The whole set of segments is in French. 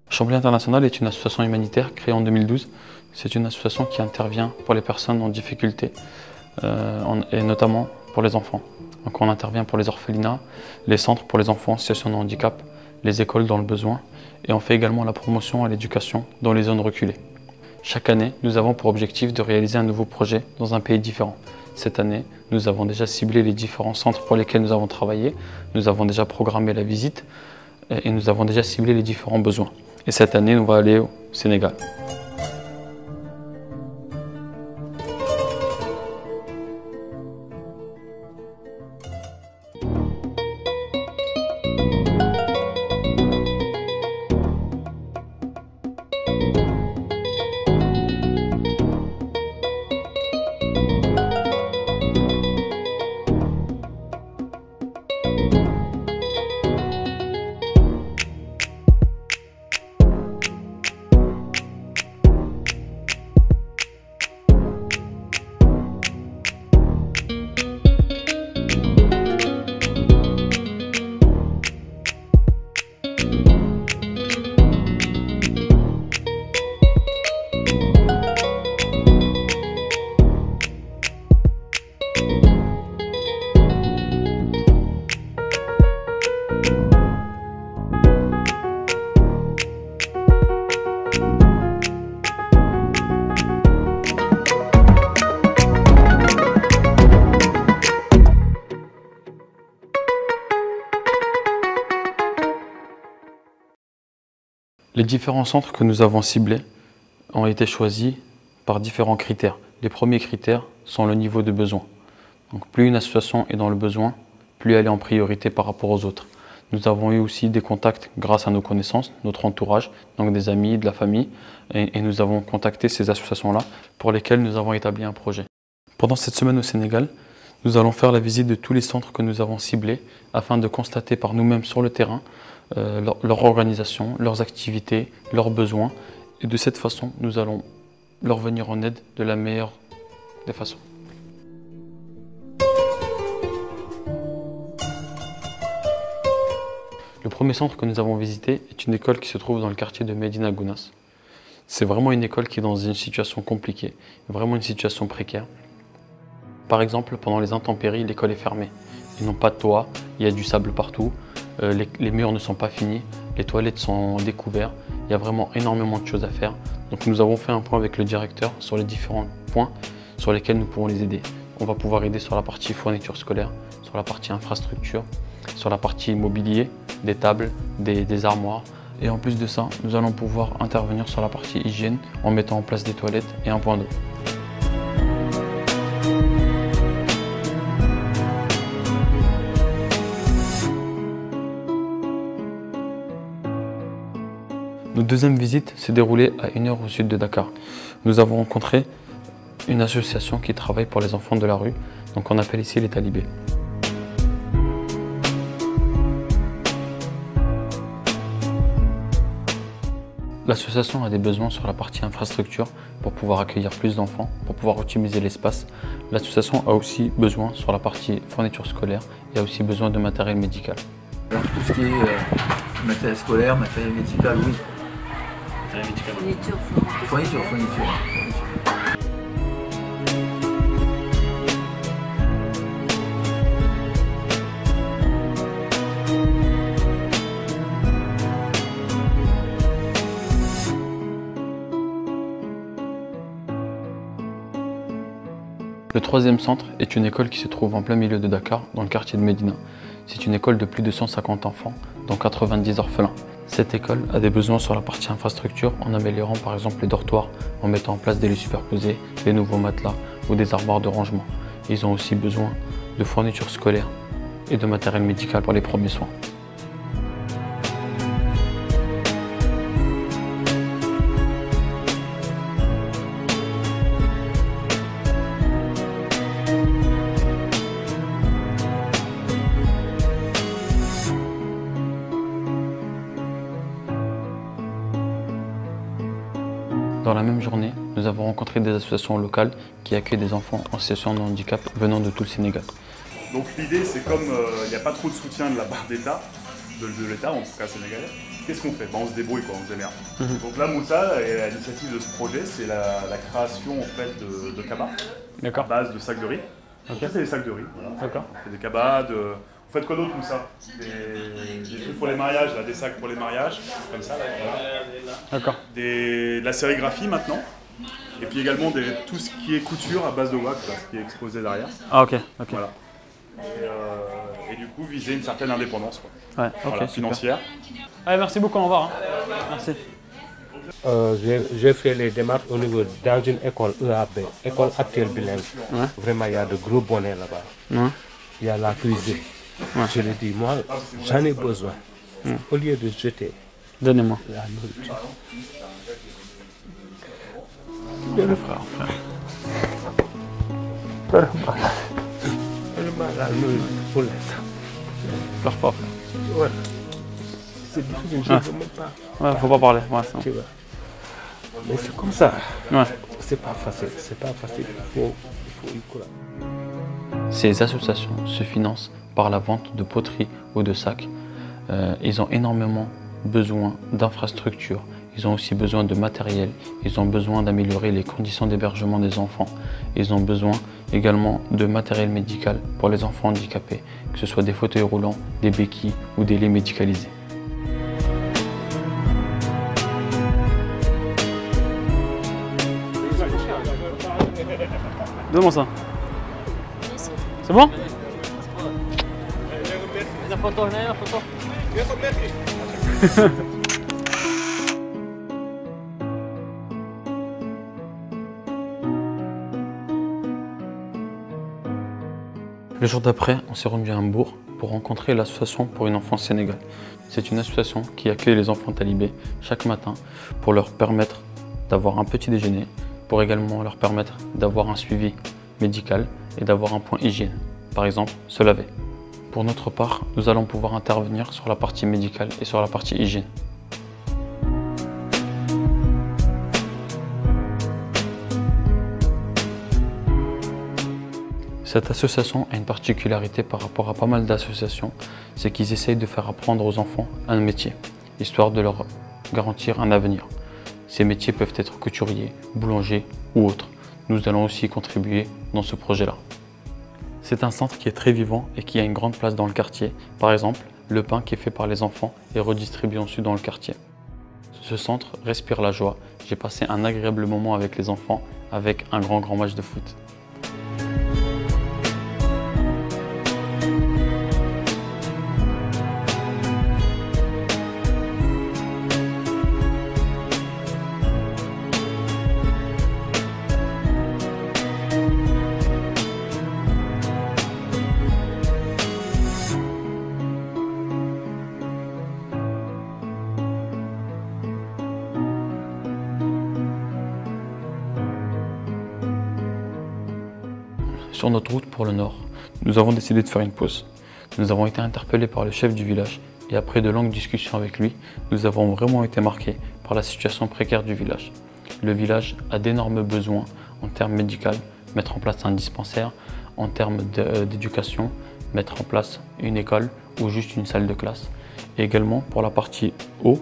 Chambly International est une association humanitaire créée en 2012. C'est une association qui intervient pour les personnes en difficulté et notamment pour les enfants. Donc on intervient pour les orphelinats, les centres pour les enfants en situation de handicap, les écoles dans le besoin et on fait également la promotion à l'éducation dans les zones reculées. Chaque année, nous avons pour objectif de réaliser un nouveau projet dans un pays différent. Cette année, nous avons déjà ciblé les différents centres pour lesquels nous avons travaillé, nous avons déjà programmé la visite et nous avons déjà ciblé les différents besoins. Et cette année, on va aller au Sénégal. Les différents centres que nous avons ciblés ont été choisis par différents critères. Les premiers critères sont le niveau de besoin. Donc, plus une association est dans le besoin, plus elle est en priorité par rapport aux autres. Nous avons eu aussi des contacts grâce à nos connaissances, notre entourage, donc des amis, de la famille, et nous avons contacté ces associations-là pour lesquelles nous avons établi un projet. Pendant cette semaine au Sénégal, nous allons faire la visite de tous les centres que nous avons ciblés afin de constater par nous-mêmes sur le terrain leur organisation, leurs activités, leurs besoins. Et de cette façon, nous allons leur venir en aide de la meilleure des façons. Le premier centre que nous avons visité est une école qui se trouve dans le quartier de Médina Gounass. C'est vraiment une école qui est dans une situation compliquée, vraiment une situation précaire. Par exemple, pendant les intempéries, l'école est fermée. Ils n'ont pas de toit, il y a du sable partout, les murs ne sont pas finis, les toilettes sont découvertes. Il y a vraiment énormément de choses à faire. Donc nous avons fait un point avec le directeur sur les différents points sur lesquels nous pourrons les aider. On va pouvoir aider sur la partie fourniture scolaire, sur la partie infrastructure, sur la partie mobilier, des tables, des armoires. Et en plus de ça, nous allons pouvoir intervenir sur la partie hygiène en mettant en place des toilettes et un point d'eau. Notre deuxième visite s'est déroulée à 1 heure au sud de Dakar. Nous avons rencontré une association qui travaille pour les enfants de la rue, donc on appelle ici les talibés. L'association a des besoins sur la partie infrastructure pour pouvoir accueillir plus d'enfants, pour pouvoir optimiser l'espace. L'association a aussi besoin sur la partie fourniture scolaire et a aussi besoin de matériel médical. Alors, tout ce qui est matériel scolaire, matériel médical, oui. Fourniture. Le troisième centre est une école qui se trouve en plein milieu de Dakar, dans le quartier de Médina. C'est une école de plus de 150 enfants, dont 90 orphelins. Cette école a des besoins sur la partie infrastructure en améliorant par exemple les dortoirs, en mettant en place des lits superposés, des nouveaux matelas ou des armoires de rangement. Ils ont aussi besoin de fournitures scolaires et de matériel médical pour les premiers soins. Dans la même journée, nous avons rencontré des associations locales qui accueillent des enfants en situation de handicap venant de tout le Sénégal. Donc l'idée, c'est comme il n'y a pas trop de soutien de la part d'État, de l'État en tout cas sénégalais, qu'est-ce qu'on fait? On se débrouille, quoi, on se démerde. Donc là, Moussa, à l'initiative de ce projet, c'est la création en fait, de cabas à base de sacs de riz. Donc ça, c'est des sacs de riz. Voilà. On fait des cabas, vous faites quoi d'autre, Moussa? Des trucs pour les mariages, là, des sacs pour les mariages, comme ça. Là, voilà. De la sérigraphie maintenant. Et puis également tout ce qui est couture à base de wax, là, ce qui est exposé derrière. Ah ok. Voilà. Et du coup, viser une certaine indépendance, quoi. Ouais, voilà, financière. Allez, merci beaucoup, au revoir. Hein. Merci. J'ai fait les démarches au niveau dans une école EAB, école actuelle bilingue. Ouais. Vraiment, il y a de gros bonnets là-bas. Ouais. Il y a la cuisine. Ouais. Je lui dis, moi, j'en ai besoin. Au lieu de jeter Donnez-moi. la nourriture. Le frère. Seulement la nourriture pour l'instant. Pleure pas, frère. Ouais. C'est difficile, je ne veux même pas. Ouais, faut pas parler. Ouais, Tu vois. Mais c'est comme ça. Ouais. C'est pas facile, c'est pas facile. Il faut y croire. Ces associations se financent par la vente de poteries ou de sacs. Ils ont énormément besoin d'infrastructures. Ils ont aussi besoin de matériel. Ils ont besoin d'améliorer les conditions d'hébergement des enfants. Ils ont besoin également de matériel médical pour les enfants handicapés, que ce soit des fauteuils roulants, des béquilles ou des lits médicalisés. Donne-moi ça. C'est bon? La photo, la photo. Le jour d'après, on s'est rendu à Hambourg pour rencontrer l'association pour une enfance Sénégal. C'est une association qui accueille les enfants talibés chaque matin pour leur permettre d'avoir un petit déjeuner, pour également leur permettre d'avoir un suivi médical et d'avoir un point hygiène, par exemple se laver. Pour notre part, nous allons pouvoir intervenir sur la partie médicale et sur la partie hygiène. Cette association a une particularité par rapport à pas mal d'associations, c'est qu'ils essayent de faire apprendre aux enfants un métier, histoire de leur garantir un avenir. Ces métiers peuvent être couturiers, boulangers ou autres. Nous allons aussi contribuer dans ce projet-là. C'est un centre qui est très vivant et qui a une grande place dans le quartier. Par exemple, le pain qui est fait par les enfants est redistribué ensuite dans le quartier. Ce centre respire la joie. J'ai passé un agréable moment avec les enfants, avec un grand match de foot. Sur notre route pour le nord, nous avons décidé de faire une pause. Nous avons été interpellés par le chef du village et après de longues discussions avec lui, nous avons vraiment été marqués par la situation précaire du village. Le village a d'énormes besoins en termes médicaux, mettre en place un dispensaire, en termes d'éducation, mettre en place une école ou juste une salle de classe. Et également pour la partie eau,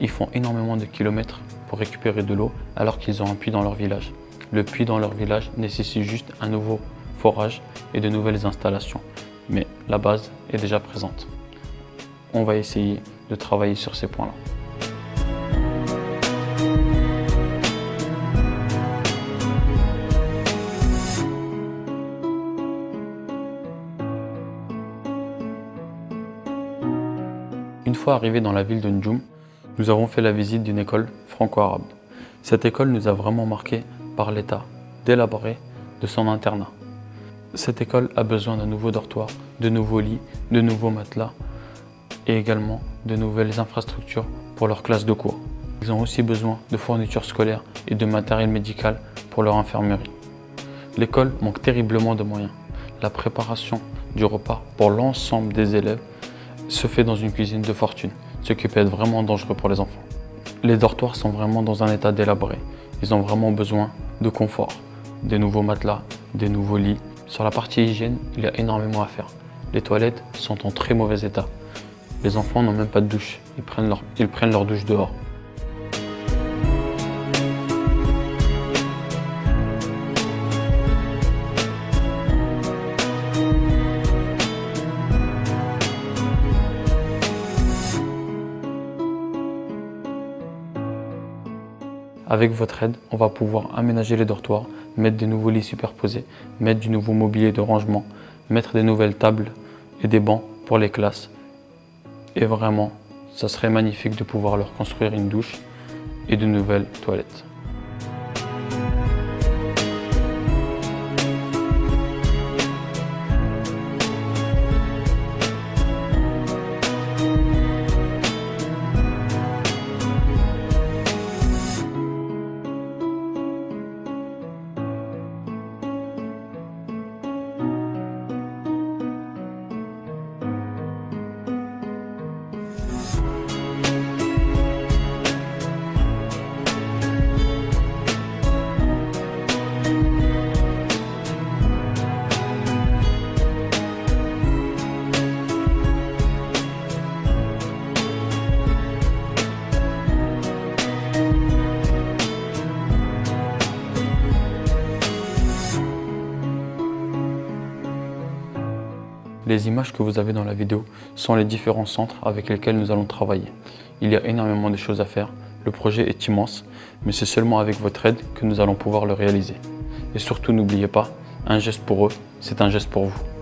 ils font énormément de kilomètres pour récupérer de l'eau alors qu'ils ont un puits dans leur village. Le puits dans leur village nécessite juste un nouveau forage et de nouvelles installations, mais la base est déjà présente. On va essayer de travailler sur ces points-là. Une fois arrivés dans la ville de Ndjoum, nous avons fait la visite d'une école franco-arabe. Cette école nous a vraiment marqué par l'état délabré de son internat. Cette école a besoin de nouveaux dortoirs, de nouveaux lits, de nouveaux matelas et également de nouvelles infrastructures pour leurs classes de cours. Ils ont aussi besoin de fournitures scolaires et de matériel médical pour leur infirmerie. L'école manque terriblement de moyens. La préparation du repas pour l'ensemble des élèves se fait dans une cuisine de fortune, ce qui peut être vraiment dangereux pour les enfants. Les dortoirs sont vraiment dans un état délabré. Ils ont vraiment besoin de confort, des nouveaux matelas, des nouveaux lits. Sur la partie hygiène, il y a énormément à faire. Les toilettes sont en très mauvais état. Les enfants n'ont même pas de douche. ils prennent leur douche dehors. Avec votre aide, on va pouvoir aménager les dortoirs, mettre des nouveaux lits superposés, mettre du nouveau mobilier de rangement, mettre des nouvelles tables et des bancs pour les classes. Et vraiment, ça serait magnifique de pouvoir leur construire une douche et de nouvelles toilettes. Les images que vous avez dans la vidéo sont les différents centres avec lesquels nous allons travailler. Il y a énormément de choses à faire, le projet est immense, mais c'est seulement avec votre aide que nous allons pouvoir le réaliser. Et surtout n'oubliez pas, un geste pour eux, c'est un geste pour vous.